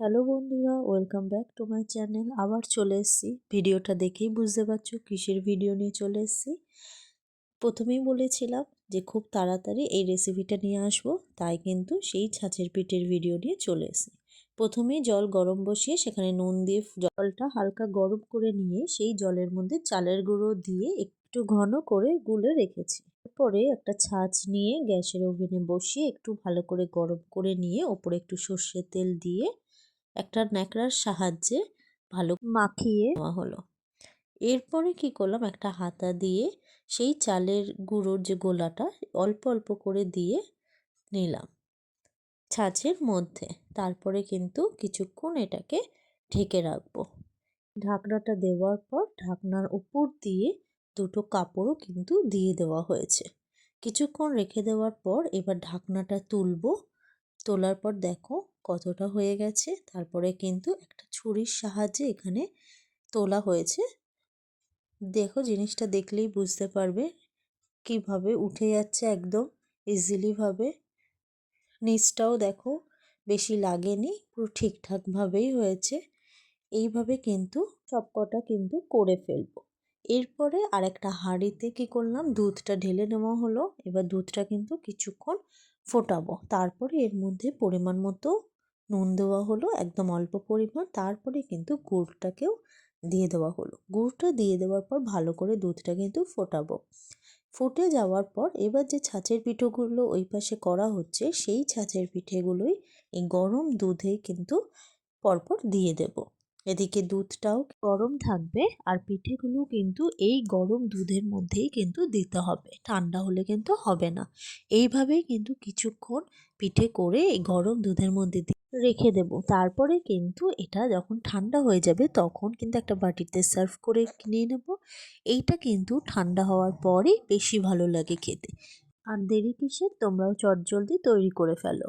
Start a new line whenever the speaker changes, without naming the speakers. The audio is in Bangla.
হ্যালো বন্ধুরা, welcome back to my channel. আবার চলে এসেছি। ভিডিওটা দেখেই বুঝতে পারছো কিসের ভিডিও নিয়ে চলে এসেছি। প্রথমেই বলেছিলাম যে খুব তাড়াতাড়ি এই রেসিপিটা নিয়ে আসবো, তাই কিন্তু সেই ছাঁচের পিঠের ভিডিও নিয়ে চলে এসেছি। প্রথমেই জল গরম বসিয়ে সেখানে নুন দিয়ে জলটা হালকা গরম করে নিয়ে সেই জলের মধ্যে চালের গুঁড়ো দিয়ে একটু ঘন করে গুলে রেখেছি। এরপরে একটা ছাঁচ নিয়ে গ্যাসের ওভেনে বসিয়ে একটু ভালো করে গরম করে নিয়ে ওপরে একটু সর্ষের তেল দিয়ে একটা ন্যাকড়ার সাহায্যে ভালো মাখিয়ে নেওয়া হলো। এরপরে কি করলাম, একটা হাতা দিয়ে সেই চালের গুঁড়োর যে গোলাটা অল্প অল্প করে দিয়ে নিলাম ছাঁচের মধ্যে। তারপরে কিন্তু কিছুক্ষণ এটাকে ঢেকে রাখবো। ঢাকনাটা দেওয়ার পর ঢাকনার উপর দিয়ে দুটো কাপড়ও কিন্তু দিয়ে দেওয়া হয়েছে। কিছুক্ষণ রেখে দেওয়ার পর এবার ঢাকনাটা তুলবো। তোলার পর দেখো কতটা হয়ে গেছে। তারপরে কিন্তু একটা ছুরির সাহায্যে এখানে তোলা হয়েছে। দেখো, জিনিসটা দেখলেই বুঝতে পারবে কিভাবে উঠে যাচ্ছে একদম ইজিলি ভাবে। নিচটাও দেখো বেশি লাগেনি, পুরো ঠিকঠাকভাবেই হয়েছে। এইভাবে কিন্তু সবকটা কিন্তু করে ফেলবো। এরপরে আরেকটা হাঁড়িতে কি করলাম, দুধটা ঢেলে নেওয়া হলো। এবার দুধটা কিন্তু কিছুক্ষণ ফোটাবো। তারপরে এর মধ্যে পরিমাণ মতো নুন দেওয়া হলো, একদম অল্প পরিমাণ। তারপরে কিন্তু গুড়টাকেও দিয়ে দেওয়া হলো। গুড়টা দিয়ে দেওয়ার পর ভালো করে দুধটা কিন্তু ফোটাবো। ফুটে যাওয়ার পর এবার যে ছাঁচের পিঠেগুলো ওই পাশে করা হচ্ছে, সেই ছাঁচের পিঠেগুলোই এই গরম দুধে কিন্তু পরপর দিয়ে দেব। এদিকে দুধটাও গরম থাকবে আর পিঠেগুলো কিন্তু এই গরম দুধের মধ্যেই কিন্তু দিতে হবে, ঠান্ডা হলে কিন্তু হবে না। এইভাবেই কিন্তু কিছুক্ষণ পিঠে করে এই গরম দুধের মধ্যে রেখে দেব। তারপরে কিন্তু এটা যখন ঠান্ডা হয়ে যাবে তখন কিন্তু একটা বাটিতে সার্ভ করে নিয়ে নেব। এইটা কিন্তু ঠান্ডা হওয়ার পরই বেশি ভালো লাগে খেতে। আর দেরি কিসের, তোমরাও চটজলদি তৈরি করে ফেলো।